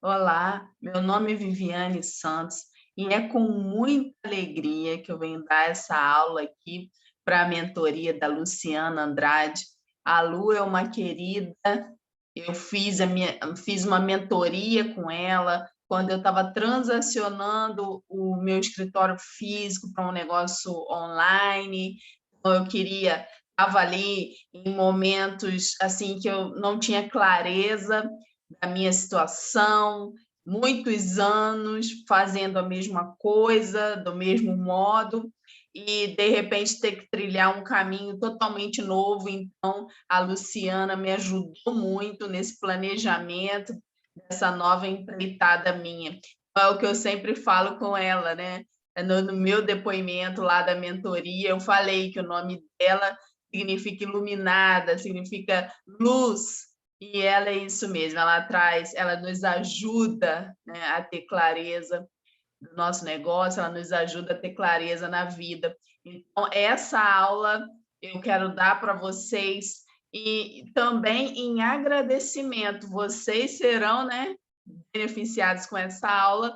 Olá, meu nome é Viviane Santos e é com muita alegria que eu venho dar essa aula aqui para a mentoria da Luciana Andrade. A Lu é uma querida, fiz uma mentoria com ela quando eu estava transacionando o meu escritório físico para um negócio online. Então, estava ali em momentos assim que eu não tinha clareza da minha situação, muitos anos fazendo a mesma coisa, do mesmo modo, e de repente ter que trilhar um caminho totalmente novo. Então, a Luciana me ajudou muito nesse planejamento dessa nova empreitada minha. É o que eu sempre falo com ela, né? No meu depoimento lá da mentoria, eu falei que o nome dela significa iluminada, significa luz, e ela é isso mesmo, ela nos ajuda, né, a ter clareza do nosso negócio, ela nos ajuda a ter clareza na vida. Então, essa aula eu quero dar para vocês e também em agradecimento. Vocês serão, né, beneficiados com essa aula,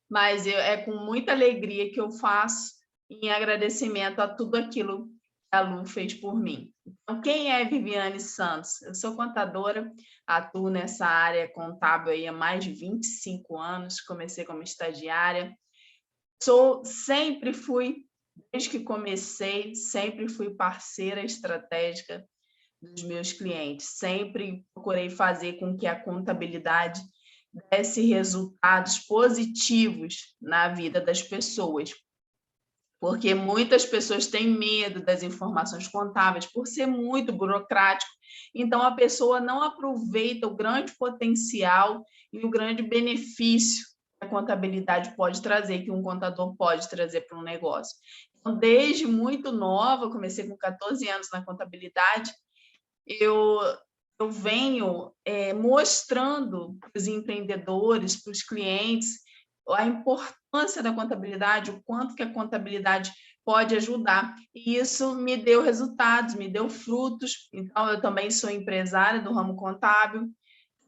mas é com muita alegria que eu faço em agradecimento a tudo aquilo que a Lu fez por mim. Então, quem é Viviane Santos? Eu sou contadora, atuo nessa área contábil aí há mais de 25 anos, comecei como estagiária. Sempre fui, desde que comecei, sempre fui parceira estratégica dos meus clientes, sempre procurei fazer com que a contabilidade desse resultados positivos na vida das pessoas, porque muitas pessoas têm medo das informações contábeis por ser muito burocrático, então a pessoa não aproveita o grande potencial e o grande benefício que a contabilidade pode trazer, que um contador pode trazer para um negócio. Então, desde muito nova, comecei com 14 anos na contabilidade, eu, eu venho mostrando para os empreendedores, para os clientes, a importância da contabilidade, o quanto que a contabilidade pode ajudar. E isso me deu resultados, me deu frutos. Então, eu também sou empresária do ramo contábil,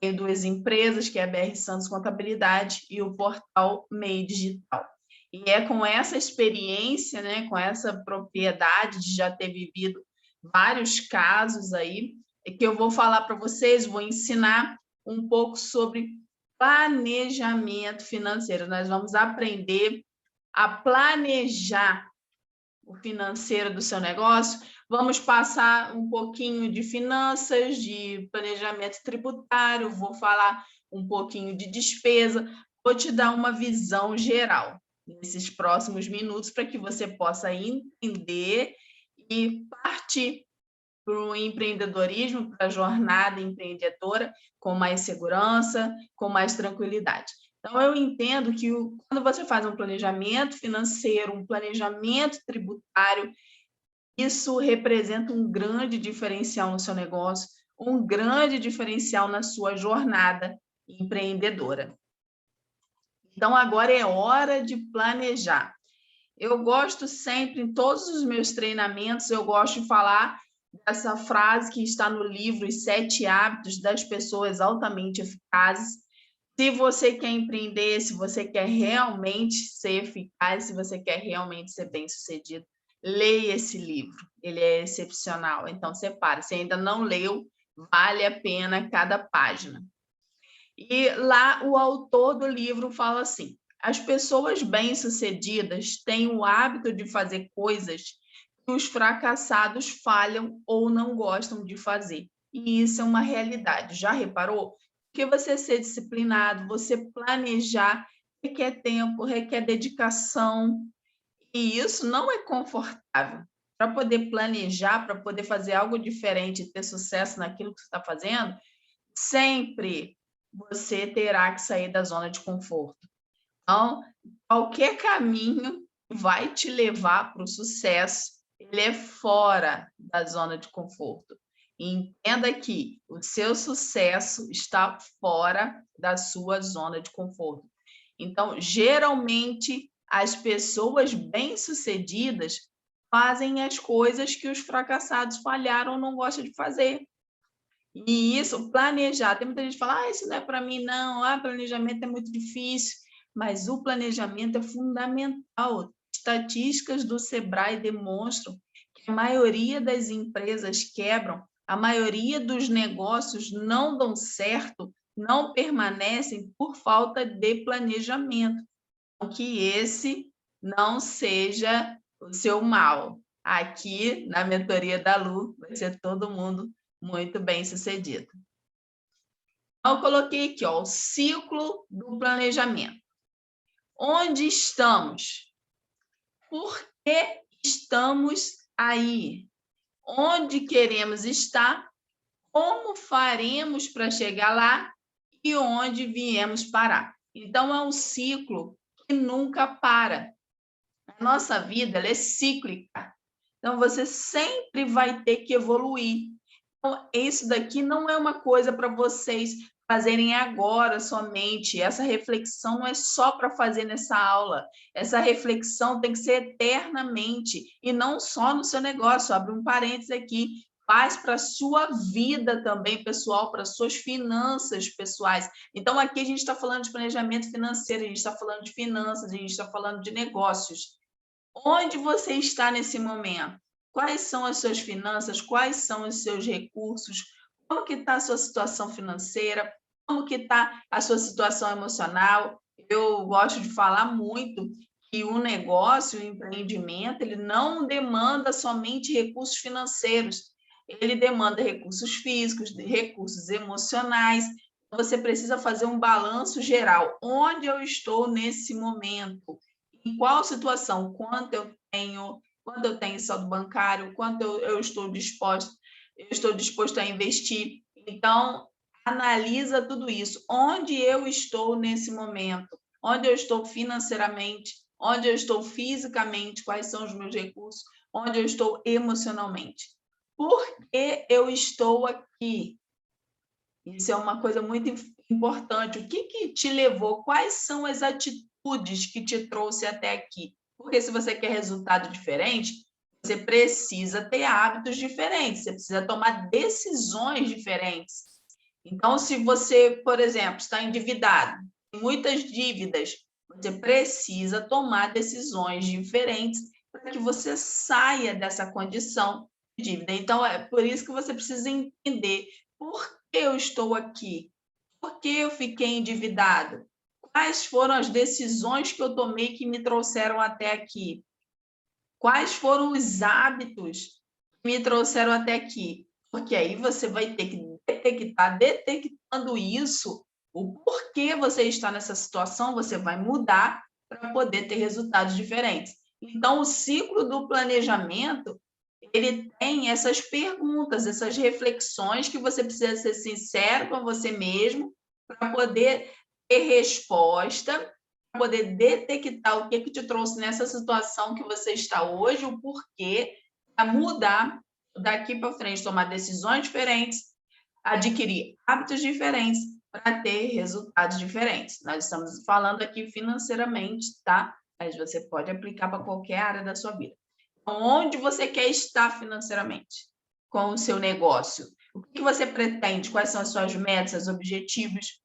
tenho duas empresas, que é a BR Santos Contabilidade e o portal MEI Digital. E é com essa experiência, né, com essa propriedade de já ter vivido vários casos aí, que eu vou falar para vocês, vou ensinar um pouco sobre planejamento financeiro. Nós vamos aprender a planejar o financeiro do seu negócio. Vamos passar um pouquinho de finanças, de planejamento tributário, vou falar um pouquinho de despesa, vou te dar uma visão geral nesses próximos minutos para que você possa entender e partir para o empreendedorismo, para a jornada empreendedora com mais segurança, com mais tranquilidade. Então, eu entendo que quando você faz um planejamento financeiro, um planejamento tributário, isso representa um grande diferencial no seu negócio, um grande diferencial na sua jornada empreendedora. Então, agora é hora de planejar. Eu gosto sempre, em todos os meus treinamentos, eu gosto de falar dessa frase que está no livro Os 7 Hábitos das Pessoas Altamente Eficazes. Se você quer empreender, se você quer realmente ser eficaz, se você quer realmente ser bem-sucedido, leia esse livro, ele é excepcional. Então, separe, se ainda não leu, vale a pena cada página. E lá o autor do livro fala assim: as pessoas bem-sucedidas têm o hábito de fazer coisas que os fracassados falham ou não gostam de fazer. E isso é uma realidade. Já reparou? Que você ser disciplinado, você planejar, requer tempo, requer dedicação, e isso não é confortável. Para poder planejar, para poder fazer algo diferente e ter sucesso naquilo que você está fazendo, sempre você terá que sair da zona de conforto. Então, qualquer caminho vai te levar para o sucesso, ele é fora da zona de conforto. Entenda que o seu sucesso está fora da sua zona de conforto. Então, geralmente, as pessoas bem-sucedidas fazem as coisas que os fracassados falharam ou não gostam de fazer. E isso, planejar. Tem muita gente que fala, isso não é para mim, não. Planejamento é muito difícil. Mas o planejamento é fundamental. Estatísticas do Sebrae demonstram que a maioria das empresas quebram, a maioria dos negócios não dão certo, não permanecem por falta de planejamento. Então, que esse não seja o seu mal. Aqui, na mentoria da Lu, vai ser todo mundo muito bem sucedido. Então, eu coloquei aqui, o ciclo do planejamento. Onde estamos? Por que estamos aí? Onde queremos estar? Como faremos para chegar lá? E onde viemos parar? Então, é um ciclo que nunca para. A nossa vida ela é cíclica. Então, você sempre vai ter que evoluir. Então, isso daqui não é uma coisa para vocês fazerem agora somente. Essa reflexão não é só para fazer nessa aula. Essa reflexão tem que ser eternamente e não só no seu negócio. Abre um parênteses aqui. Faz para a sua vida também, pessoal, para as suas finanças pessoais. Então, aqui a gente está falando de planejamento financeiro, a gente está falando de finanças, a gente está falando de negócios. Onde você está nesse momento? Quais são as suas finanças? Quais são os seus recursos? Como que está a sua situação financeira? Como que está a sua situação emocional? Eu gosto de falar muito que o negócio, o empreendimento, ele não demanda somente recursos financeiros, ele demanda recursos físicos, recursos emocionais. Você precisa fazer um balanço geral. Onde eu estou nesse momento? Em qual situação, quanto eu tenho saldo bancário, quanto eu estou disposto a investir. Então, analisa tudo isso. Onde eu estou nesse momento? Onde eu estou financeiramente? Onde eu estou fisicamente? Quais são os meus recursos? Onde eu estou emocionalmente? Por que eu estou aqui? Isso é uma coisa muito importante. O que te levou? Quais são as atitudes que te trouxe até aqui? Porque se você quer resultado diferente, você precisa ter hábitos diferentes, você precisa tomar decisões diferentes. Então, se você, por exemplo, está endividado, tem muitas dívidas, você precisa tomar decisões diferentes para que você saia dessa condição de dívida. Então, é por isso que você precisa entender por que eu estou aqui, por que eu fiquei endividado, quais foram as decisões que eu tomei que me trouxeram até aqui, quais foram os hábitos que me trouxeram até aqui, porque aí você vai ter que detectar, detectando isso, o porquê você está nessa situação, você vai mudar para poder ter resultados diferentes. Então, o ciclo do planejamento, ele tem essas perguntas, essas reflexões que você precisa ser sincero com você mesmo para poder ter resposta, para poder detectar o que te trouxe nessa situação que você está hoje, o porquê, para mudar daqui para frente, tomar decisões diferentes, adquirir hábitos diferentes para ter resultados diferentes. Nós estamos falando aqui financeiramente, tá? Mas você pode aplicar para qualquer área da sua vida. Onde você quer estar financeiramente com o seu negócio? O que você pretende? Quais são as suas metas, os objetivos?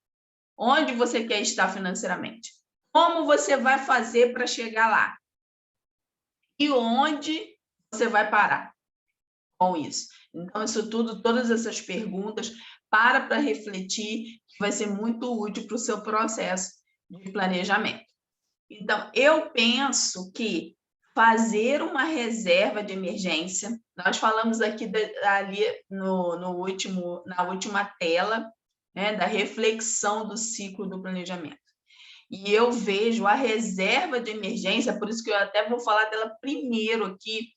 Onde você quer estar financeiramente? Como você vai fazer para chegar lá? E onde você vai parar com isso? Então, isso tudo, todas essas perguntas, para refletir, que vai ser muito útil para o seu processo de planejamento. Então, eu penso que fazer uma reserva de emergência, nós falamos aqui ali na última tela, né, da reflexão do ciclo do planejamento. E eu vejo a reserva de emergência, por isso que eu até vou falar dela primeiro aqui,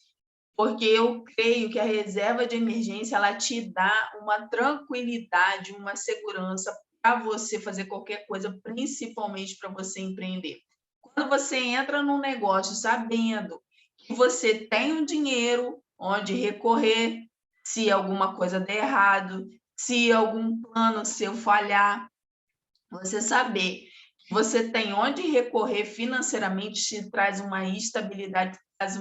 porque eu creio que a reserva de emergência ela te dá uma tranquilidade, uma segurança para você fazer qualquer coisa, principalmente para você empreender. Quando você entra num negócio sabendo que você tem um dinheiro onde recorrer se alguma coisa der errado, se algum plano seu falhar, você saber que você tem onde recorrer financeiramente te traz uma estabilidade, traz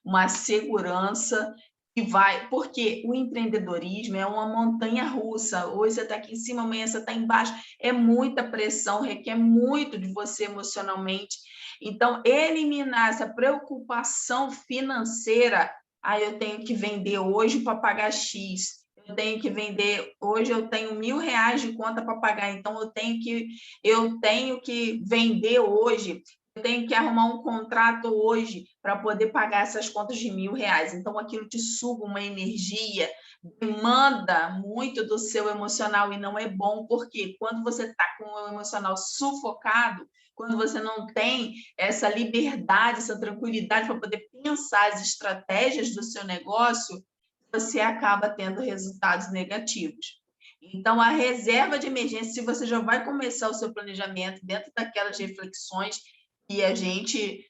uma segurança, e vai, porque o empreendedorismo é uma montanha russa. Hoje você está aqui em cima, amanhã você está embaixo. É muita pressão, requer muito de você emocionalmente. Então, eliminar essa preocupação financeira, eu tenho que vender hoje para pagar X. Eu tenho que vender, hoje eu tenho R$ 1.000 de conta para pagar, então eu tenho que vender hoje, eu tenho que arrumar um contrato hoje para poder pagar essas contas de R$ 1.000. Então, aquilo te suga uma energia, demanda muito do seu emocional e não é bom, porque quando você está com o emocional sufocado, quando você não tem essa liberdade, essa tranquilidade para poder pensar as estratégias do seu negócio, você acaba tendo resultados negativos. Então, a reserva de emergência, se você já vai começar o seu planejamento dentro daquelas reflexões que a gente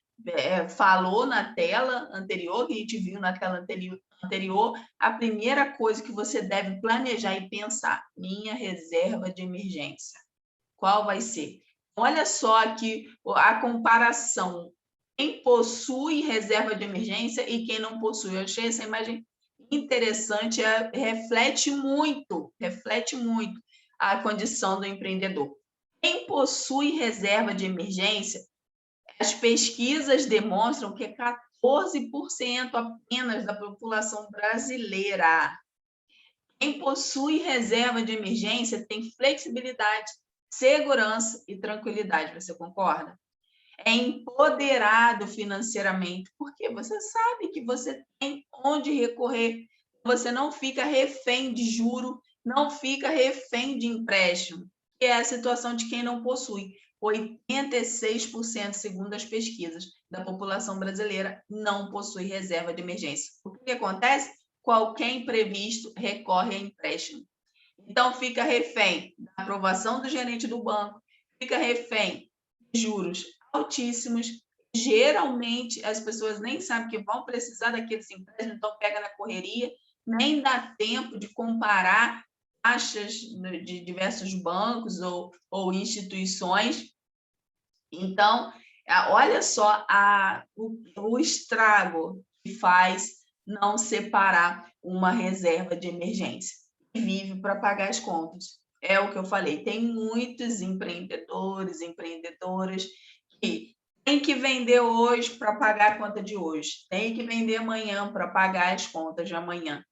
falou na tela anterior, que a gente viu na tela anterior, a primeira coisa que você deve planejar e pensar, minha reserva de emergência. Qual vai ser? Olha só aqui a comparação. Quem possui reserva de emergência e quem não possui. Eu achei essa imagem interessante, reflete muito a condição do empreendedor. Quem possui reserva de emergência, as pesquisas demonstram que é 14% apenas da população brasileira. Quem possui reserva de emergência tem flexibilidade, segurança e tranquilidade. Você concorda? É empoderado financeiramente, porque você sabe que você tem onde recorrer, você não fica refém de juro, não fica refém de empréstimo, que é a situação de quem não possui. 86%, segundo as pesquisas, da população brasileira não possui reserva de emergência. O que acontece? Qualquer imprevisto recorre a empréstimo. Então, fica refém da aprovação do gerente do banco, fica refém de juros altíssimos. Geralmente, as pessoas nem sabem que vão precisar daqueles empréstimos, então pega na correria, nem dá tempo de comparar taxas de diversos bancos ou instituições. Então, olha só o estrago que faz não separar uma reserva de emergência. Vive para pagar as contas. É o que eu falei, tem muitos empreendedores, empreendedoras que tem que vender hoje para pagar a conta de hoje, tem que vender amanhã para pagar as contas de amanhã.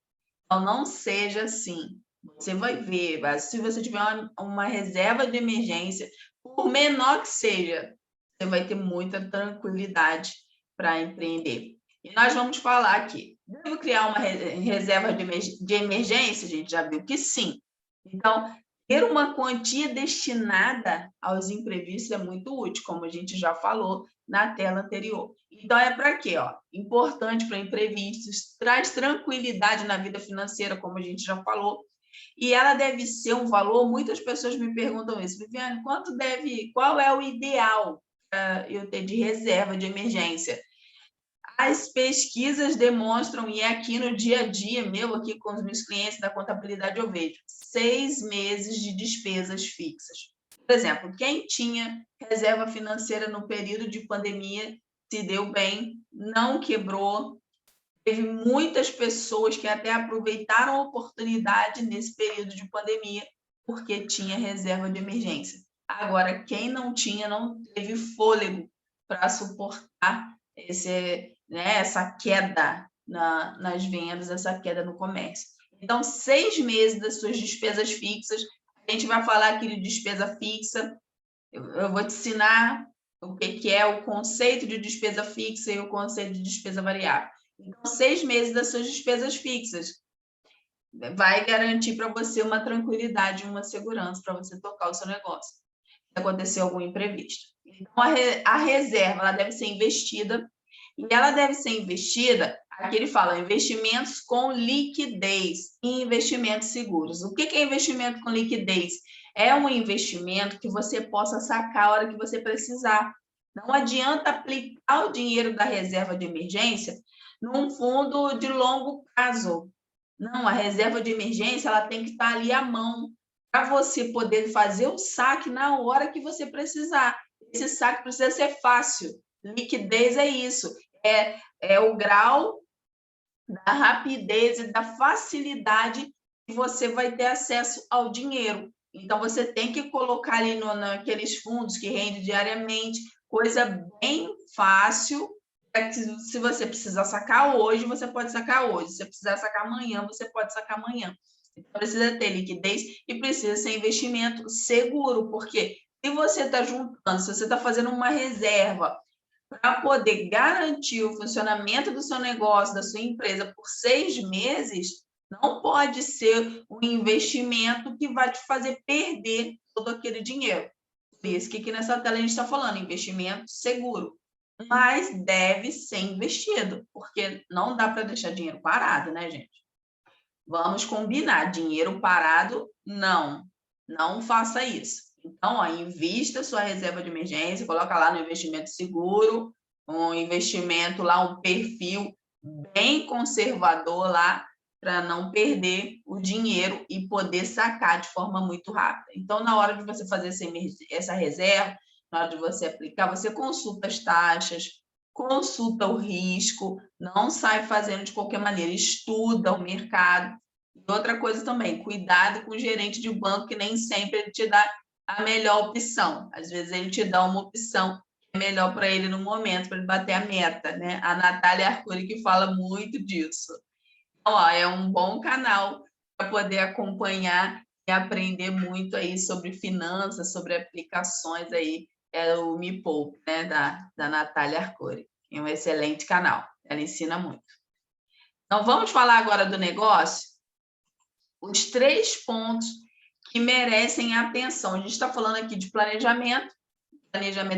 Então, não seja assim. Você vai ver, se você tiver uma reserva de emergência, por menor que seja, você vai ter muita tranquilidade para empreender. E nós vamos falar aqui. Devo criar uma reserva de emergência? A gente já viu que sim. Então, ter uma quantia destinada aos imprevistos é muito útil, como a gente já falou na tela anterior. Então, é para quê? Importante para imprevistos, traz tranquilidade na vida financeira, como a gente já falou, e ela deve ser um valor, muitas pessoas me perguntam isso, Viviane, qual é o ideal para eu ter de reserva de emergência? As pesquisas demonstram, e é aqui no dia a dia meu, aqui com os meus clientes da contabilidade, eu vejo 6 meses de despesas fixas. Por exemplo, quem tinha reserva financeira no período de pandemia se deu bem, não quebrou. Teve muitas pessoas que até aproveitaram a oportunidade nesse período de pandemia, porque tinha reserva de emergência. Agora, quem não tinha, não teve fôlego para suportar essa queda nas vendas, essa queda no comércio. Então, 6 meses das suas despesas fixas, a gente vai falar aqui de despesa fixa, eu vou te ensinar o que é o conceito de despesa fixa e o conceito de despesa variável. Então, 6 meses das suas despesas fixas vai garantir para você uma tranquilidade, uma segurança para você tocar o seu negócio, se acontecer algum imprevisto. Então, a reserva ela deve ser investida, e ela deve ser investida, aqui ele fala, investimentos com liquidez e investimentos seguros. O que é investimento com liquidez? É um investimento que você possa sacar a hora que você precisar. Não adianta aplicar o dinheiro da reserva de emergência num fundo de longo prazo. Não, a reserva de emergência ela tem que estar ali à mão para você poder fazer o saque na hora que você precisar. Esse saque precisa ser fácil. Liquidez é isso, é o grau da rapidez e da facilidade que você vai ter acesso ao dinheiro. Então, você tem que colocar ali naqueles fundos que rende diariamente, coisa bem fácil. Se você precisar sacar hoje, você pode sacar hoje. Se você precisar sacar amanhã, você pode sacar amanhã. Então, precisa ter liquidez e precisa ser investimento seguro, porque se você está juntando, se você está fazendo uma reserva para poder garantir o funcionamento do seu negócio, da sua empresa por 6 meses, não pode ser um investimento que vai te fazer perder todo aquele dinheiro. Por isso que aqui nessa tela a gente está falando investimento seguro, mas deve ser investido, porque não dá para deixar dinheiro parado, né, gente? Vamos combinar, dinheiro parado, não faça isso. Então, ó, invista sua reserva de emergência, coloca lá no investimento seguro, um investimento lá, um perfil bem conservador lá, para não perder o dinheiro e poder sacar de forma muito rápida. Então, na hora de você fazer essa reserva, na hora de você aplicar, você consulta as taxas, consulta o risco, não sai fazendo de qualquer maneira, estuda o mercado. E outra coisa também, cuidado com o gerente de banco, que nem sempre ele te dá a melhor opção. Às vezes ele te dá uma opção que é melhor para ele no momento, para ele bater a meta, né? A Natália Arcuri que fala muito disso. Então, ó, é um bom canal para poder acompanhar e aprender muito aí sobre finanças, sobre aplicações aí, é o Me Poupe, né, da Natália Arcuri. É um excelente canal, ela ensina muito. Então, vamos falar agora do negócio? Os 3 pontos que merecem atenção. A gente está falando aqui de planejamento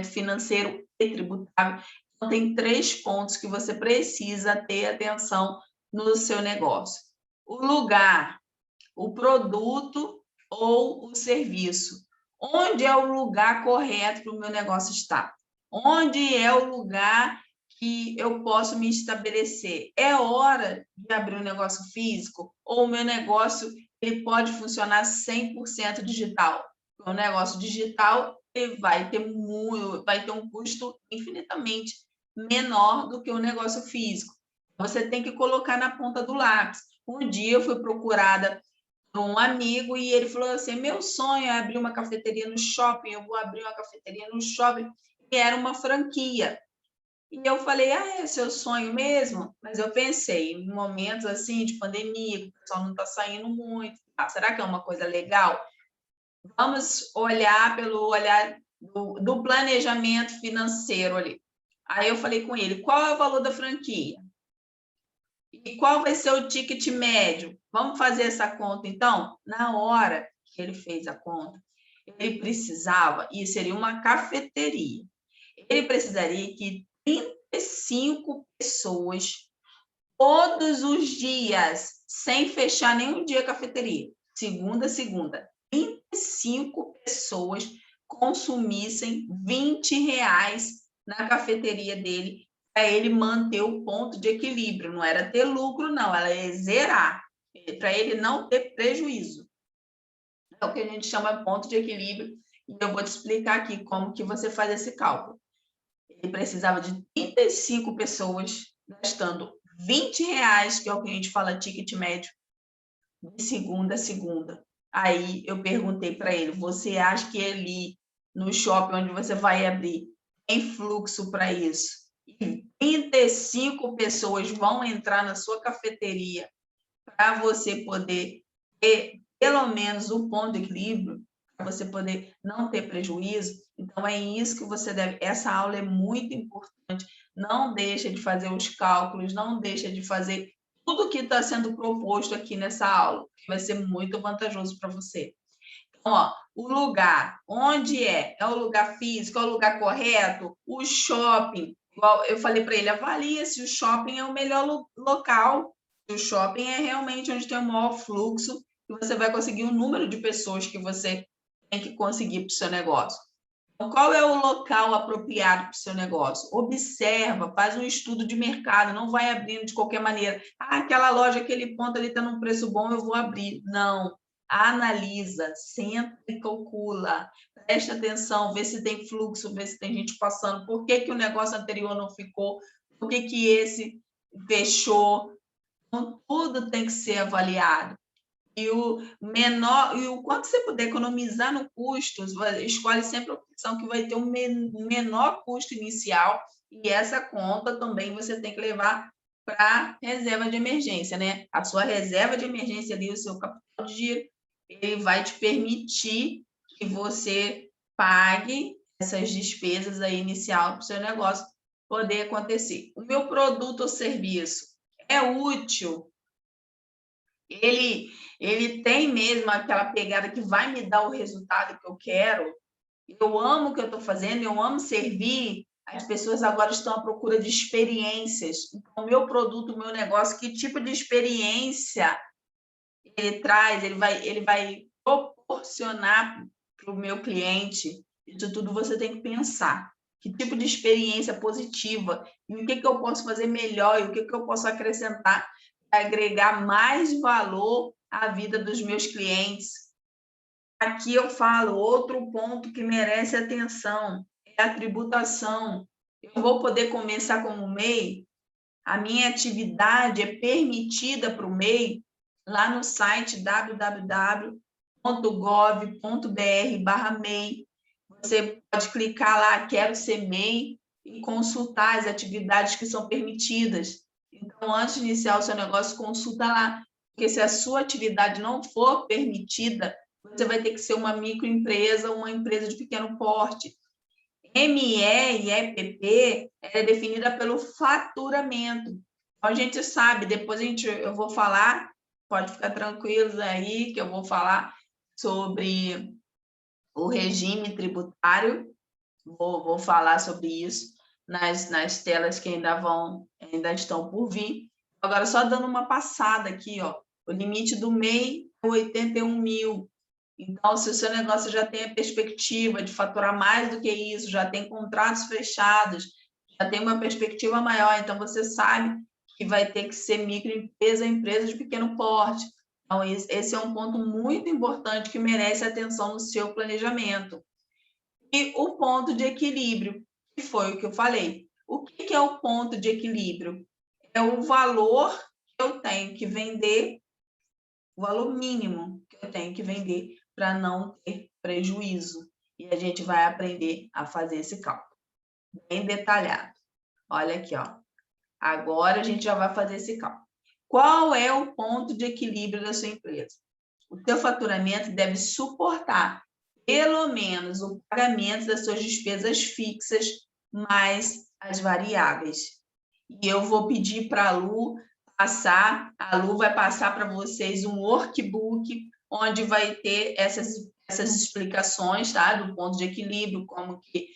financeiro e tributável. Então, tem 3 pontos que você precisa ter atenção no seu negócio. O lugar, o produto ou o serviço. Onde é o lugar correto para o meu negócio estar? Onde é o lugar que eu posso me estabelecer? É hora de abrir um negócio físico ou o meu negócio ele pode funcionar 100% digital? O negócio digital ele vai ter um custo infinitamente menor do que o negócio físico. Você tem que colocar na ponta do lápis. Um dia eu fui procurada por um amigo e ele falou assim: meu sonho é abrir uma cafeteria no shopping, eu vou abrir uma cafeteria no shopping. E era uma franquia. E eu falei: ah, é seu sonho mesmo? Mas eu pensei, em momentos assim de pandemia, que o pessoal não está saindo muito, será que é uma coisa legal? Vamos olhar pelo olhar do planejamento financeiro ali. Aí eu falei com ele: qual é o valor da franquia? E qual vai ser o ticket médio? Vamos fazer essa conta, então? Na hora que ele fez a conta, ele precisava, e seria uma cafeteria, ele precisaria que 35 pessoas, todos os dias, sem fechar nenhum dia a cafeteria, segunda a segunda, 35 pessoas consumissem R$ 20 na cafeteria dele, para ele manter o ponto de equilíbrio. Não era ter lucro, não, era zerar, para ele não ter prejuízo. É o que a gente chama de ponto de equilíbrio, e eu vou te explicar aqui como que você faz esse cálculo. Ele precisava de 35 pessoas, gastando R$ 20, que é o que a gente fala ticket médio, de segunda a segunda. Aí eu perguntei para ele: você acha que ali no shopping onde você vai abrir tem fluxo para isso? E 35 pessoas vão entrar na sua cafeteria para você poder ter pelo menos um ponto de equilíbrio, para você poder não ter prejuízo. Então, é isso que você deve. Essa aula é muito importante. Não deixa de fazer os cálculos, não deixa de fazer tudo que está sendo proposto aqui nessa aula, que vai ser muito vantajoso para você. Então, ó, o lugar, onde é? É o lugar físico, é o lugar correto? O shopping, igual eu falei para ele, avalia se o shopping é o melhor local. O shopping é realmente onde tem o maior fluxo e você vai conseguir o número de pessoas que você tem que conseguir para o seu negócio. Então, qual é o local apropriado para o seu negócio? Observa, faz um estudo de mercado, não vai abrindo de qualquer maneira. Ah, aquela loja, aquele ponto ali está num preço bom, eu vou abrir. Não. Analisa, senta e calcula, presta atenção, vê se tem fluxo, vê se tem gente passando, por que o negócio anterior não ficou, por que esse fechou. Então, tudo tem que ser avaliado. E o quanto você puder economizar no custo, escolhe sempre a opção que vai ter um menor custo inicial, e essa conta também você tem que levar para reserva de emergência, né? A sua reserva de emergência ali, o seu capital de giro, ele vai te permitir que você pague essas despesas aí inicial para o seu negócio poder acontecer. O meu produto ou serviço é útil? Ele tem mesmo aquela pegada que vai me dar o resultado que eu quero? Eu amo o que eu estou fazendo, eu amo servir. As pessoas agora estão à procura de experiências. Então, o meu produto, o meu negócio, que tipo de experiência ele traz, ele vai proporcionar para o meu cliente? Isso tudo você tem que pensar. Que tipo de experiência positiva? E o que eu posso fazer melhor? E o que eu posso acrescentar para agregar mais valor à vida dos meus clientes? Aqui eu falo outro ponto que merece atenção, é a tributação. Eu vou poder começar como MEI? A minha atividade é permitida para o MEI? Lá no site www.gov.br/MEI. Você pode clicar lá, quero ser MEI, e consultar as atividades que são permitidas. Então, antes de iniciar o seu negócio, consulta lá, porque se a sua atividade não for permitida, você vai ter que ser uma microempresa, uma empresa de pequeno porte. ME e EPP é definida pelo faturamento. Então, a gente sabe, depois eu vou falar, pode ficar tranquilos aí, que eu vou falar sobre o regime tributário, vou falar sobre isso nas telas que ainda estão por vir. Agora, só dando uma passada aqui, ó, o limite do MEI é 81 mil. Então, se o seu negócio já tem a perspectiva de faturar mais do que isso, já tem contratos fechados, já tem uma perspectiva maior, então você sabe que vai ter que ser microempresa, empresa de pequeno porte. Então, esse é um ponto muito importante que merece atenção no seu planejamento. E o ponto de equilíbrio, que foi o que eu falei. O que é o ponto de equilíbrio? É o valor que eu tenho que vender, o valor mínimo que eu tenho que vender para não ter prejuízo. E a gente vai aprender a fazer esse cálculo bem detalhado. Olha aqui, ó. Agora a gente já vai fazer esse cálculo. Qual é o ponto de equilíbrio da sua empresa? O seu faturamento deve suportar pelo menos o pagamento das suas despesas fixas mais as variáveis. E eu vou pedir para a Lu vai passar para vocês um workbook onde vai ter essas explicações, tá? Do ponto de equilíbrio, como que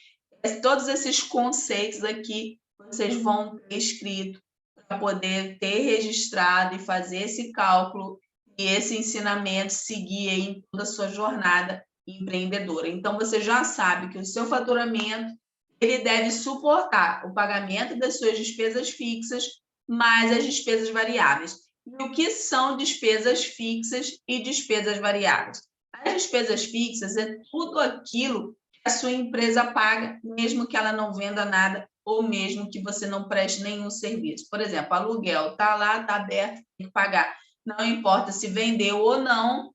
todos esses conceitos aqui vocês vão ter escrito para poder ter registrado e fazer esse cálculo e esse ensinamento seguir aí em toda a sua jornada empreendedora. Então, você já sabe que o seu faturamento ele deve suportar o pagamento das suas despesas fixas mais as despesas variáveis. E o que são despesas fixas e despesas variáveis? As despesas fixas é tudo aquilo que a sua empresa paga, mesmo que ela não venda nada ou mesmo que você não preste nenhum serviço. Por exemplo, aluguel está lá, está aberto, tem que pagar. Não importa se vendeu ou não,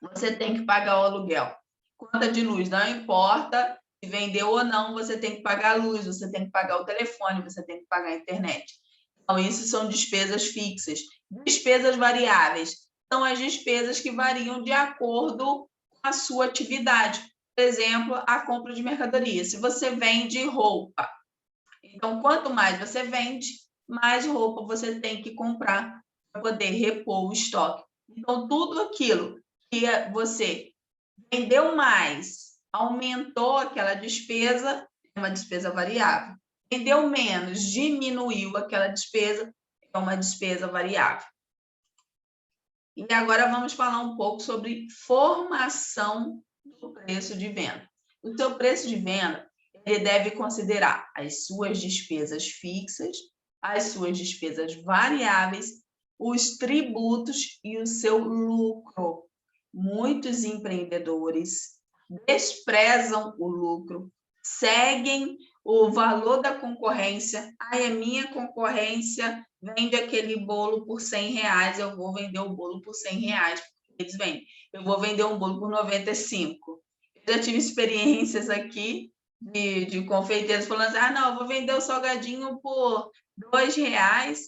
você tem que pagar o aluguel. Conta de luz, não importa se vendeu ou não, você tem que pagar a luz, você tem que pagar o telefone, você tem que pagar a internet. Então, isso são despesas fixas. Despesas variáveis são as despesas que variam de acordo com a sua atividade. Por exemplo, a compra de mercadoria. Se você vende roupa, então, quanto mais você vende, mais roupa você tem que comprar para poder repor o estoque. Então, tudo aquilo que você vendeu mais, aumentou aquela despesa, é uma despesa variável. Vendeu menos, diminuiu aquela despesa, é uma despesa variável. E agora vamos falar um pouco sobre formação do preço de venda. O seu preço de venda, ele deve considerar as suas despesas fixas, as suas despesas variáveis, os tributos e o seu lucro. Muitos empreendedores desprezam o lucro, seguem o valor da concorrência. Ai, a minha concorrência vende aquele bolo por R$100, eu vou vender o bolo por R$100, eles vendem. Eu vou vender um bolo por 95. Eu já tive experiências aqui de confeiteiros falando assim, não, eu vou vender o salgadinho por R$2,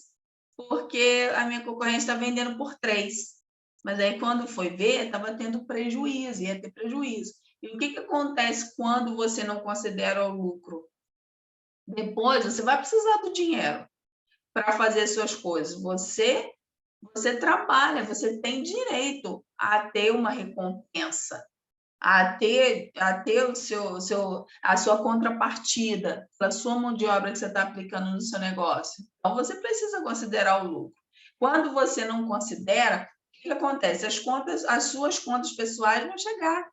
porque a minha concorrência está vendendo por 3. Mas aí, quando foi ver, estava tendo prejuízo, ia ter prejuízo. E o que acontece quando você não considera o lucro? Depois, você vai precisar do dinheiro para fazer suas coisas. Você trabalha, você tem direito a ter uma recompensa, a ter a sua contrapartida pela sua mão de obra que você está aplicando no seu negócio. Então, você precisa considerar o lucro. Quando você não considera, o que acontece? As suas contas pessoais vão chegar,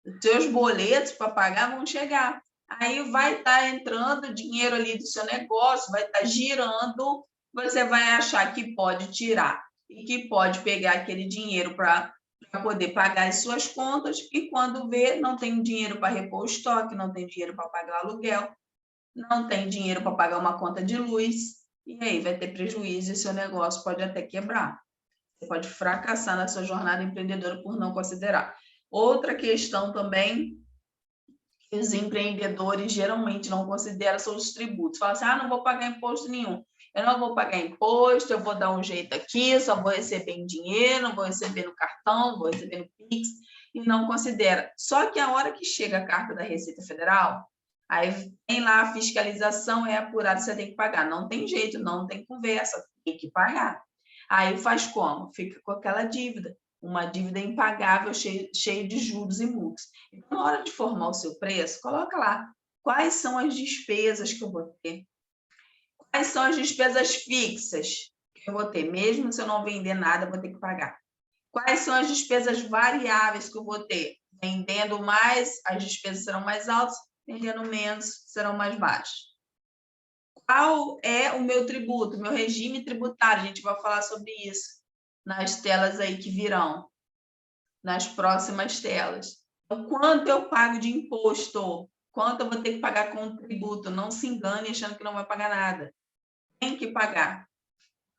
os seus boletos para pagar vão chegar. Aí vai estar entrando dinheiro ali do seu negócio, vai estar girando, você vai achar que pode tirar e que pode pegar aquele dinheiro para poder pagar as suas contas, e quando vê, não tem dinheiro para repor o estoque, não tem dinheiro para pagar aluguel, não tem dinheiro para pagar uma conta de luz, e aí vai ter prejuízo e seu negócio pode até quebrar. Você pode fracassar na sua jornada empreendedora por não considerar. Outra questão também que os empreendedores geralmente não consideram são os tributos. Falam assim, não vou pagar imposto nenhum. Eu não vou pagar imposto, eu vou dar um jeito aqui, só vou receber em dinheiro, não vou receber no cartão, vou receber no Pix, e não considera. Só que a hora que chega a carta da Receita Federal, aí tem lá a fiscalização, é apurado, você tem que pagar. Não tem jeito, não tem conversa, tem que pagar. Aí faz como? Fica com aquela dívida, uma dívida impagável, cheia de juros e multas. Então, na hora de formar o seu preço, coloca lá quais são as despesas que eu vou ter, quais são as despesas fixas que eu vou ter, mesmo se eu não vender nada, eu vou ter que pagar. Quais são as despesas variáveis que eu vou ter? Vendendo mais, as despesas serão mais altas, vendendo menos, serão mais baixas. Qual é o meu tributo, meu regime tributário? A gente vai falar sobre isso nas telas aí que virão, nas próximas telas. Então, quanto eu pago de imposto? Quanto eu vou ter que pagar com tributo? Não se engane achando que não vai pagar nada. Tem que pagar.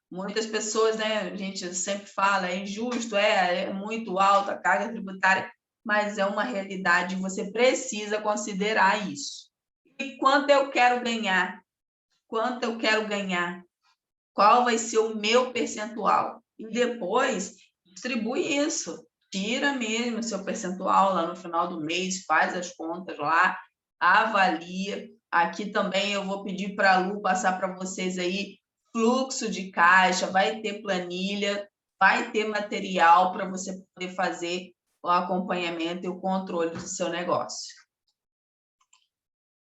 Muitas pessoas, né, a gente sempre fala, é injusto, é muito alta a carga tributária, mas é uma realidade, você precisa considerar isso. E quanto eu quero ganhar? Quanto eu quero ganhar? Qual vai ser o meu percentual? E depois, distribui isso. Tira mesmo o seu percentual lá no final do mês, faz as contas lá, avalia. Aqui também eu vou pedir para a Lu passar para vocês aí fluxo de caixa, vai ter planilha, vai ter material para você poder fazer o acompanhamento e o controle do seu negócio.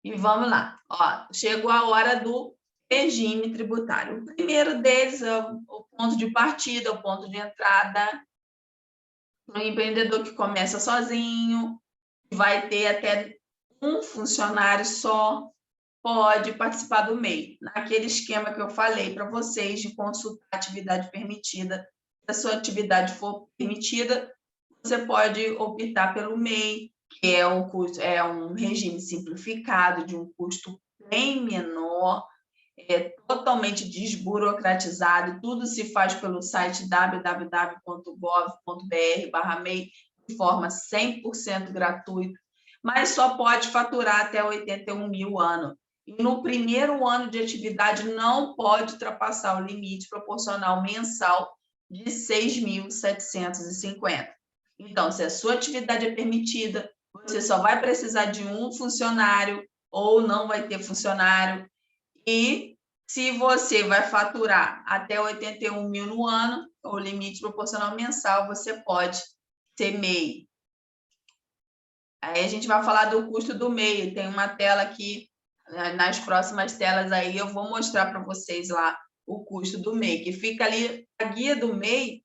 E vamos lá. Ó, chegou a hora do regime tributário. O primeiro deles é o ponto de partida, o ponto de entrada. Um empreendedor que começa sozinho, vai ter até um funcionário só, pode participar do MEI. Naquele esquema que eu falei para vocês de consultar a atividade permitida. Se a sua atividade for permitida, você pode optar pelo MEI, que é um regime simplificado, de um custo bem menor, é totalmente desburocratizado, tudo se faz pelo site www.gov.br/MEI, de forma 100% gratuita, mas só pode faturar até 81 mil ano. E no primeiro ano de atividade não pode ultrapassar o limite proporcional mensal de 6.750. Então, se a sua atividade é permitida, você só vai precisar de um funcionário ou não vai ter funcionário. E se você vai faturar até 81 mil no ano, o limite proporcional mensal, você pode ser MEI. Aí a gente vai falar do custo do MEI. Tem uma tela aqui, nas próximas telas aí, eu vou mostrar para vocês lá o custo do MEI, que fica ali, a guia do MEI,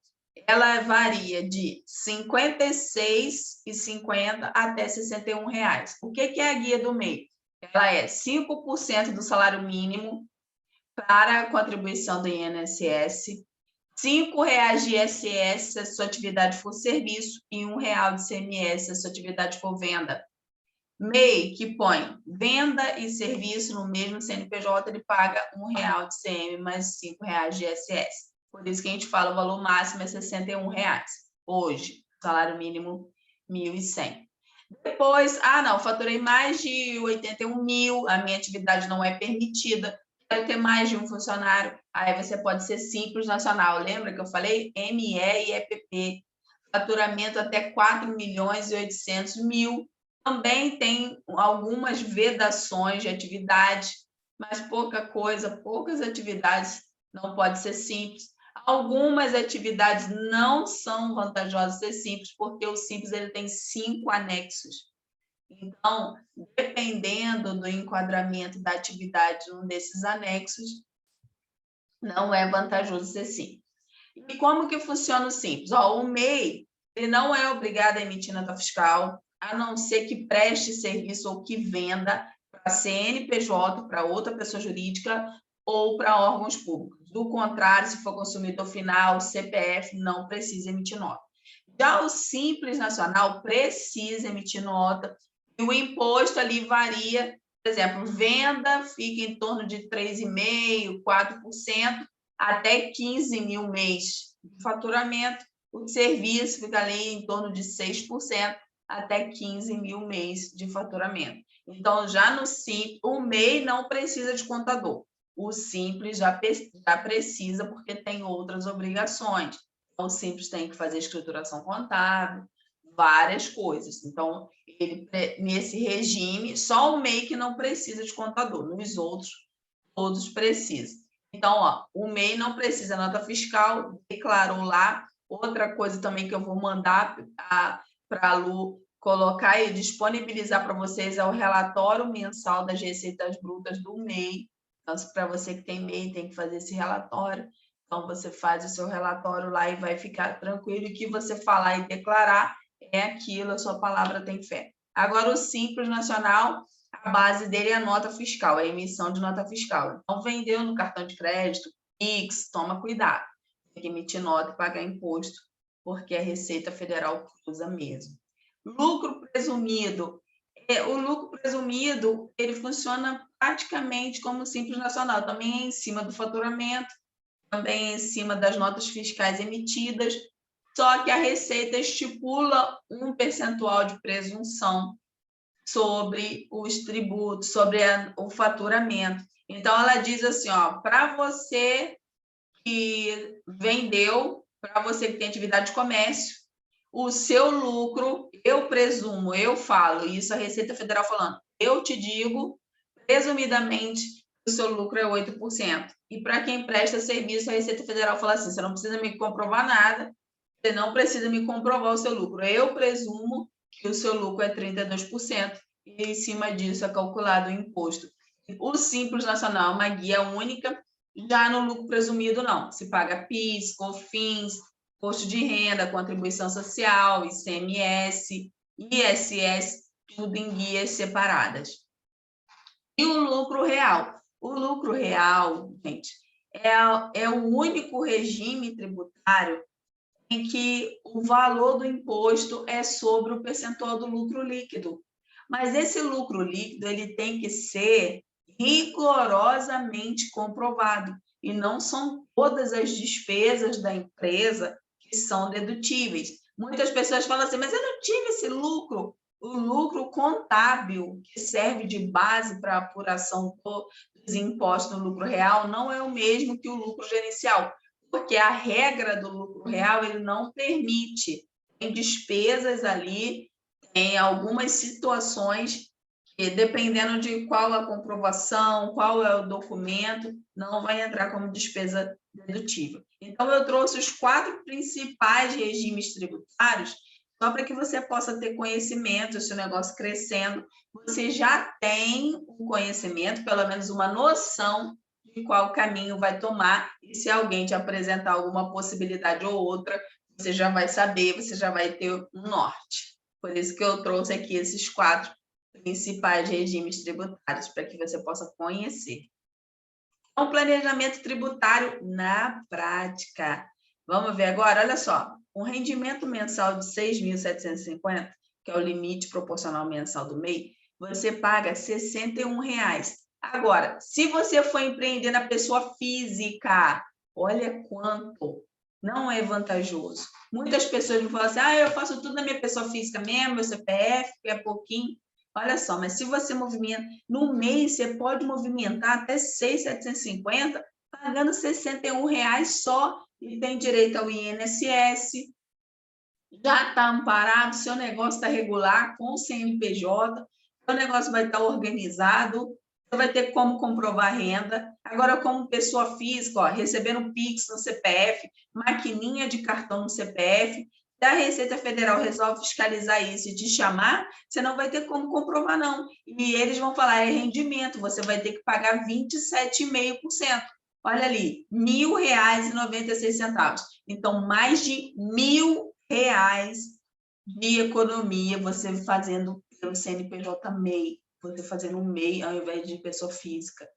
ela varia de R$ 56,50 até R$ 61. O que é a guia do MEI? Ela é 5% do salário mínimo para a contribuição do INSS, R$ 5,00 de ISS se a sua atividade for serviço e R$ 1,00 de CMS se a sua atividade for venda. MEI, que põe venda e serviço no mesmo CNPJ, ele paga R$1 de CM mais R$5 de ISS. Por isso que a gente fala o valor máximo é R$61. Hoje, salário mínimo R$1.100. Depois, não, faturei mais de 81 mil, a minha atividade não é permitida, quero ter mais de um funcionário, aí você pode ser Simples Nacional. Lembra que eu falei? ME e EPP. Faturamento até 4.800.000. Também tem algumas vedações de atividade, mas pouca coisa, poucas atividades não pode ser simples. Algumas atividades não são vantajosas ser simples, porque o simples ele tem 5 anexos. Então, dependendo do enquadramento da atividade num desses anexos, não é vantajoso ser simples. E como que funciona o simples? O MEI ele não é obrigado a emitir nota fiscal, a não ser que preste serviço ou que venda para CNPJ, para outra pessoa jurídica ou para órgãos públicos. Do contrário, se for consumidor final, CPF, não precisa emitir nota. Já o Simples Nacional precisa emitir nota e o imposto ali varia. Por exemplo, venda fica em torno de 3,5%, 4%, até 15 mil mês de faturamento. O serviço fica ali em torno de 6%, até 15 mil mês de faturamento. Então, já no Simples, o MEI não precisa de contador. O Simples já precisa, porque tem outras obrigações. Então, o Simples tem que fazer escrituração contábil, várias coisas. Então, ele, nesse regime, só o MEI que não precisa de contador. Nos outros, todos precisam. Então, o MEI não precisa nota fiscal, declarou lá. Outra coisa também que eu vou mandar para a Lu colocar e disponibilizar para vocês é o relatório mensal das receitas brutas do MEI. Então, para você que tem MEI, tem que fazer esse relatório. Então, você faz o seu relatório lá e vai ficar tranquilo. E o que você falar e declarar é aquilo, a sua palavra tem fé. Agora, o Simples Nacional, a base dele é a nota fiscal, a emissão de nota fiscal. Então, vendeu no cartão de crédito, Pix, toma cuidado. Tem que emitir nota e pagar imposto, porque a Receita Federal cruza mesmo. Lucro presumido. O lucro presumido, ele funciona praticamente como Simples Nacional, também é em cima do faturamento, também é em cima das notas fiscais emitidas, só que a Receita estipula um percentual de presunção sobre os tributos, sobre o faturamento. Então, ela diz assim, para você que vendeu, para você que tem atividade de comércio, o seu lucro, eu presumo, eu falo, isso a Receita Federal falando, eu te digo, presumidamente, o seu lucro é 8%. E para quem presta serviço, a Receita Federal fala assim, você não precisa me comprovar nada, você não precisa me comprovar o seu lucro. Eu presumo que o seu lucro é 32%, e em cima disso é calculado o imposto. O Simples Nacional é uma guia única, já no lucro presumido não. Se paga PIS, COFINS, imposto de renda, contribuição social, ICMS, ISS, tudo em guias separadas. E o lucro real? O lucro real, gente, é o único regime tributário em que o valor do imposto é sobre o percentual do lucro líquido. Mas esse lucro líquido ele tem que ser rigorosamente comprovado. E não são todas as despesas da empresa que são dedutíveis. Muitas pessoas falam assim, mas eu não tive esse lucro. O lucro contábil, que serve de base para a apuração dos impostos no lucro real, não é o mesmo que o lucro gerencial, porque a regra do lucro real ele não permite. Tem despesas ali, tem algumas situações que, dependendo de qual a comprovação, qual é o documento, não vai entrar como despesa dedutível. Então, eu trouxe os 4 principais regimes tributários, só para que você possa ter conhecimento, se o negócio crescendo, você já tem um conhecimento, pelo menos uma noção de qual caminho vai tomar, e se alguém te apresentar alguma possibilidade ou outra, você já vai saber, você já vai ter um norte. Por isso que eu trouxe aqui esses 4 principais regimes tributários, para que você possa conhecer. Então, planejamento tributário na prática. Vamos ver agora, olha só, um rendimento mensal de 6.750, que é o limite proporcional mensal do MEI, você paga R$ 61. Agora, se você for empreender na pessoa física, olha quanto não é vantajoso. Muitas pessoas me falam assim, eu faço tudo na minha pessoa física mesmo, meu CPF, que é pouquinho. Olha só, mas se você movimenta, no mês você pode movimentar até 6.750, pagando R$ 61 só, e tem direito ao INSS, já está amparado, seu negócio está regular com o CNPJ, seu negócio vai estar organizado, você vai ter como comprovar a renda. Agora, como pessoa física, ó, recebendo Pix no CPF, maquininha de cartão no CPF, da Receita Federal resolve fiscalizar isso e te chamar, você não vai ter como comprovar, não. E eles vão falar, é rendimento, você vai ter que pagar 27,5%. Olha ali, R$ 1.000,96. Então, mais de R$ 1.000 de economia você fazendo pelo CNPJ MEI, você fazendo um MEI ao invés de pessoa física.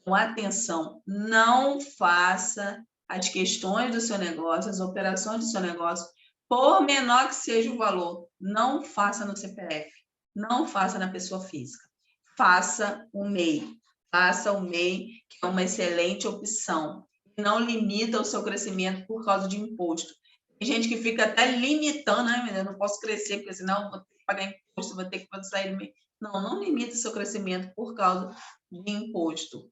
Então, atenção, não faça as questões do seu negócio, as operações do seu negócio, por menor que seja o valor, não faça no CPF, não faça na pessoa física. Faça o MEI. Faça o MEI, que é uma excelente opção. Não limita o seu crescimento por causa de imposto. Tem gente que fica até limitando, né? Eu não posso crescer, porque senão vou ter que pagar imposto, vou ter que sair do MEI. Não limita o seu crescimento por causa de imposto.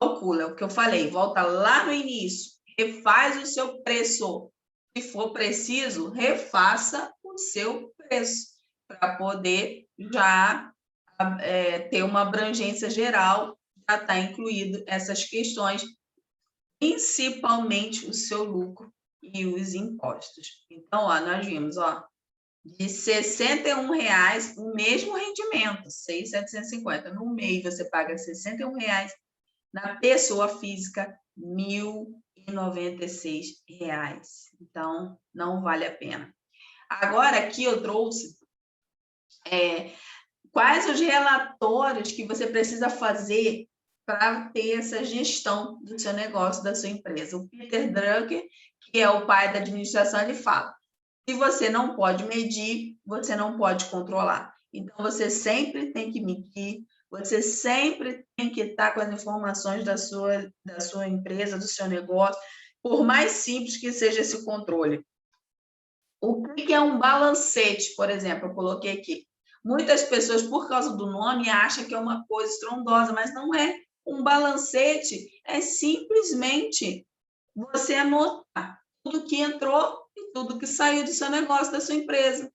Calcula, o que eu falei, volta lá no início, refaz o seu preço. Se for preciso, refaça o seu preço, para poder já ter uma abrangência geral, já está incluído essas questões, principalmente o seu lucro e os impostos. Então, nós vimos, de R$ 61,00 o mesmo rendimento, 6.750. No mês você paga R$ 61,00, na pessoa física, R$ 1.096. Então, não vale a pena. Agora, aqui eu trouxe quais os relatórios que você precisa fazer para ter essa gestão do seu negócio, da sua empresa. O Peter Drucker, que é o pai da administração, ele fala, se você não pode medir, você não pode controlar. Então, você sempre tem que medir, você sempre tem que estar com as informações da sua empresa, do seu negócio, por mais simples que seja esse controle. O que é um balancete, por exemplo? Eu coloquei aqui. Muitas pessoas, por causa do nome, acham que é uma coisa estrondosa, mas não é. Um balancete é simplesmente você anotar tudo que entrou e tudo que saiu do seu negócio, da sua empresa.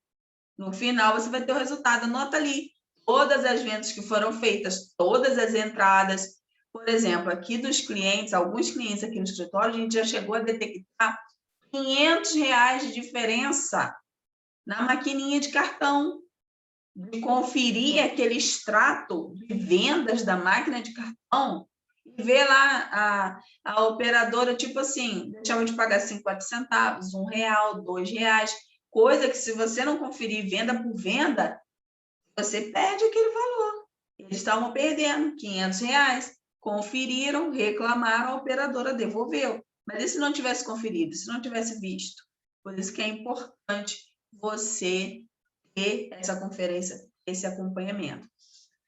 No final, você vai ter o resultado. Anota ali todas as vendas que foram feitas, todas as entradas. Por exemplo, aqui dos clientes, alguns clientes aqui no escritório, a gente já chegou a detectar R$ 500 de diferença na maquininha de cartão, de conferir aquele extrato de vendas da máquina de cartão e ver lá a operadora, tipo assim, deixava de pagar 50 centavos, R$ 1, R$ 2, coisa que se você não conferir venda por venda, você perde aquele valor. Eles estavam perdendo R$ 500, conferiram, reclamaram, a operadora devolveu. Mas e se não tivesse conferido, se não tivesse visto? Por isso que é importante você ter essa conferência, esse acompanhamento.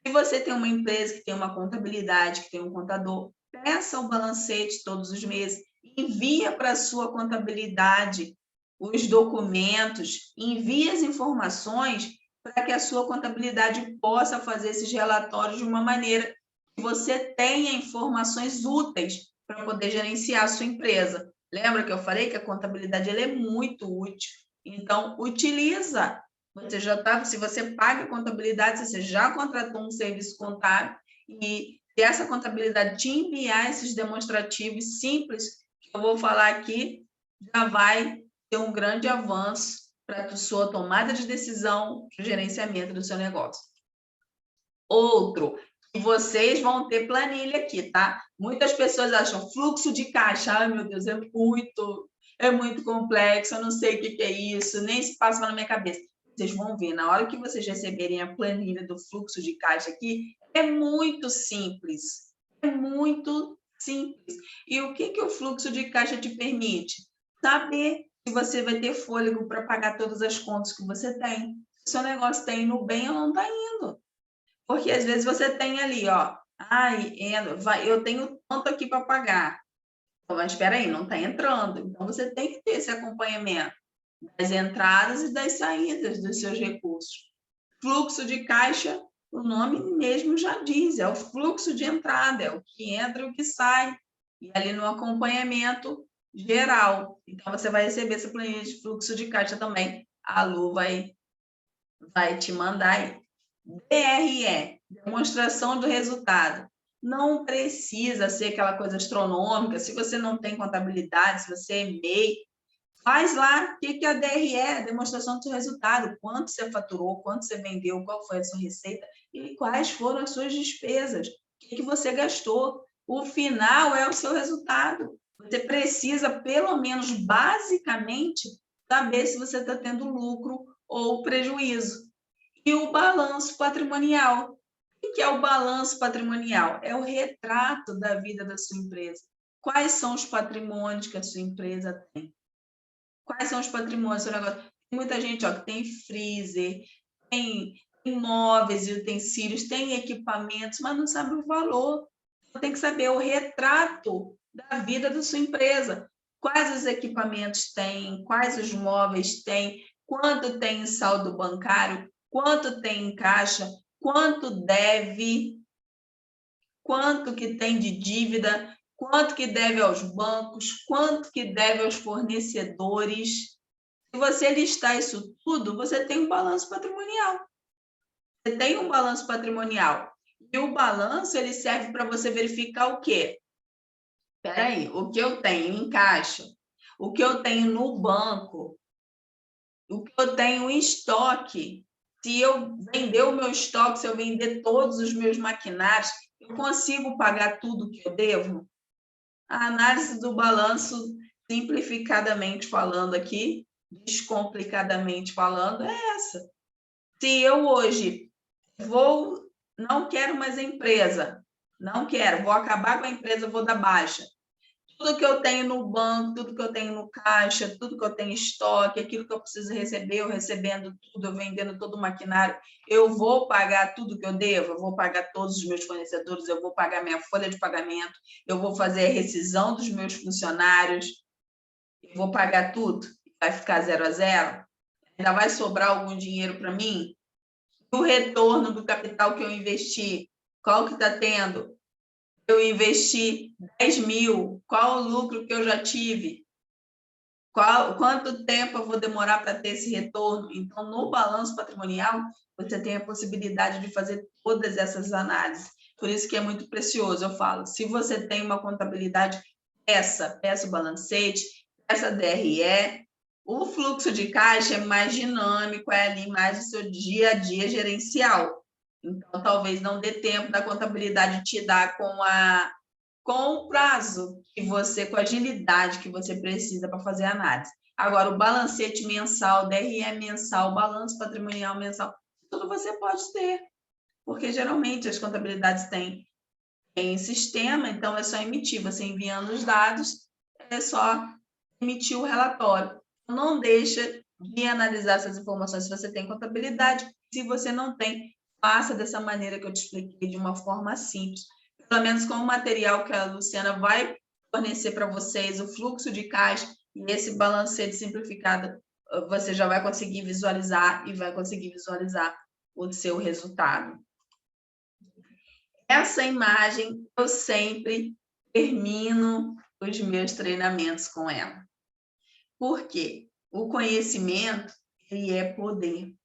Se você tem uma empresa que tem uma contabilidade, que tem um contador, peça o balancete todos os meses, envia para a sua contabilidade os documentos, envia as informações para que a sua contabilidade possa fazer esses relatórios de uma maneira que você tenha informações úteis para poder gerenciar a sua empresa. Lembra que eu falei que a contabilidade ela é muito útil? Então, utiliza. Você já tá, se você paga a contabilidade, você já contratou um serviço contábil e se essa contabilidade te enviar esses demonstrativos simples, que eu vou falar aqui, já vai ter um grande avanço para a sua tomada de decisão, para o gerenciamento do seu negócio. Outro, que vocês vão ter planilha aqui, tá? Muitas pessoas acham fluxo de caixa, ai meu Deus, é muito complexo, eu não sei o que é isso, nem se passa na minha cabeça. Vocês vão ver, na hora que vocês receberem a planilha do fluxo de caixa aqui, é muito simples. É muito simples. E o que o fluxo de caixa te permite? Saber se você vai ter fôlego para pagar todas as contas que você tem. Se o seu negócio está indo bem ou não está indo. Porque às vezes você tem ali, ó, ai, eu tenho tanto aqui para pagar. Então, mas espera aí, não está entrando. Então, você tem que ter esse acompanhamento das entradas e das saídas dos seus recursos. Fluxo de caixa, o nome mesmo já diz, é o fluxo de entrada, é o que entra e o que sai. E ali no acompanhamento geral. Então, você vai receber essa planilha de fluxo de caixa também. A Lu vai te mandar aí. DRE, demonstração do resultado. Não precisa ser aquela coisa astronômica. Se você não tem contabilidade, se você é MEI, faz lá o que é a DRE, demonstração do seu resultado. Quanto você faturou, quanto você vendeu, qual foi a sua receita e quais foram as suas despesas. O que você gastou. O final é o seu resultado. Você precisa, pelo menos basicamente, saber se você está tendo lucro ou prejuízo. E o balanço patrimonial. O que é o balanço patrimonial? É o retrato da vida da sua empresa. Quais são os patrimônios que a sua empresa tem? Quais são os patrimônios do seu negócio? Tem muita gente, ó, que tem freezer, tem imóveis e utensílios, tem equipamentos, mas não sabe o valor. Então, tem que saber o retrato da vida da sua empresa. Quais os equipamentos tem, quais os móveis tem, quanto tem em saldo bancário, quanto tem em caixa, quanto deve, quanto que tem de dívida, quanto que deve aos bancos, quanto que deve aos fornecedores. Se você listar isso tudo, você tem um balanço patrimonial. Você tem um balanço patrimonial. E o balanço, ele serve para você verificar o quê? Espera aí, o que eu tenho em caixa, o que eu tenho no banco, o que eu tenho em estoque. Se eu vender o meu estoque, se eu vender todos os meus maquinários, eu consigo pagar tudo que eu devo? A análise do balanço, simplificadamente falando aqui, descomplicadamente falando, é essa. Se eu hoje não quero mais a empresa, não quero, vou acabar com a empresa, vou dar baixa. Tudo que eu tenho no banco, tudo que eu tenho no caixa, tudo que eu tenho em estoque, aquilo que eu preciso receber, eu recebendo tudo, eu vendendo todo o maquinário, eu vou pagar tudo que eu devo, eu vou pagar todos os meus fornecedores, eu vou pagar minha folha de pagamento, eu vou fazer a rescisão dos meus funcionários, eu vou pagar tudo, vai ficar 0 a 0? Ainda vai sobrar algum dinheiro para mim? O retorno do capital que eu investi, qual que está tendo? Eu investi 10 mil, qual o lucro que eu já tive? Quanto tempo eu vou demorar para ter esse retorno? Então, no balanço patrimonial, você tem a possibilidade de fazer todas essas análises. Por isso que é muito precioso, eu falo, se você tem uma contabilidade, peça o balancete, peça a DRE, o fluxo de caixa é mais dinâmico, é ali mais o seu dia a dia gerencial. Então, talvez não dê tempo da contabilidade te dar com o prazo que você, com a agilidade que você precisa para fazer a análise. Agora, o balancete mensal, DRE mensal, balanço patrimonial mensal, tudo você pode ter, porque geralmente as contabilidades têm sistema, então é só emitir, você enviando os dados, é só emitir o relatório. Não deixa de analisar essas informações se você tem contabilidade. Se você não tem, faça dessa maneira que eu te expliquei, de uma forma simples. Pelo menos com o material que a Luciana vai fornecer para vocês, o fluxo de caixa e esse balancete simplificado, você já vai conseguir visualizar e vai conseguir visualizar o seu resultado. Essa imagem eu sempre termino os meus treinamentos com ela. Por quê? O conhecimento, ele é poder.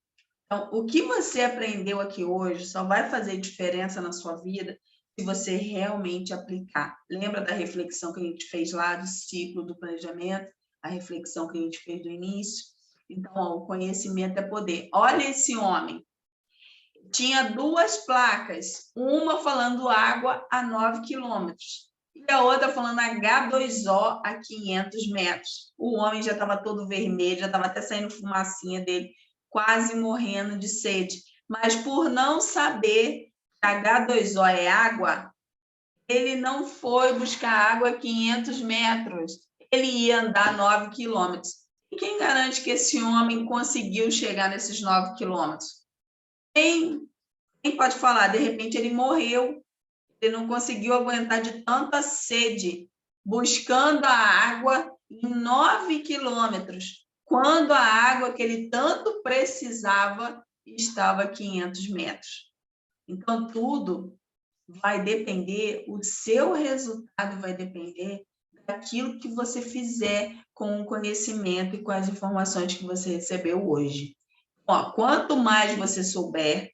Então, o que você aprendeu aqui hoje só vai fazer diferença na sua vida se você realmente aplicar. Lembra da reflexão que a gente fez lá do ciclo do planejamento? A reflexão que a gente fez do início? Então, ó, o conhecimento é poder. Olha esse homem. Tinha 2 placas, uma falando água a 9 quilômetros e a outra falando H2O a 500 metros. O homem já estava todo vermelho, já estava até saindo fumacinha dele, quase morrendo de sede. Mas por não saber que H2O é água, ele não foi buscar água a 500 metros. Ele ia andar 9 quilômetros. E quem garante que esse homem conseguiu chegar nesses 9 quilômetros? Quem Quem pode falar? De repente ele morreu, ele não conseguiu aguentar de tanta sede, buscando a água em 9 quilômetros, quando a água que ele tanto precisava estava a 500 metros. Então, tudo vai depender, o seu resultado vai depender daquilo que você fizer com o conhecimento e com as informações que você recebeu hoje. Ó, quanto mais você souber,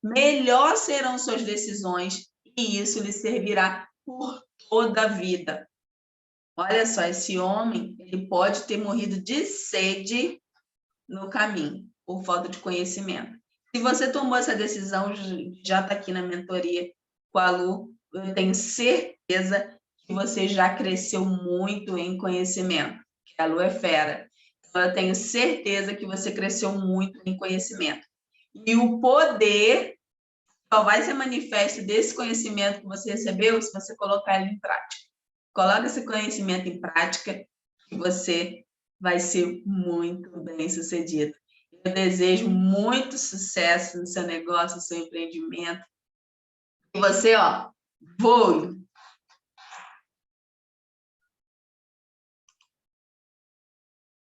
melhor serão suas decisões e isso lhe servirá por toda a vida. Olha só, esse homem, ele pode ter morrido de sede no caminho, por falta de conhecimento. Se você tomou essa decisão, já está aqui na mentoria com a Lu, eu tenho certeza que você já cresceu muito em conhecimento, que a Lu é fera. Então, eu tenho certeza que você cresceu muito em conhecimento. E o poder só vai ser manifesto desse conhecimento que você recebeu se você colocar ele em prática. Coloque esse conhecimento em prática que você vai ser muito bem-sucedido. Eu desejo muito sucesso no seu negócio, no seu empreendimento. E você, ó, voe!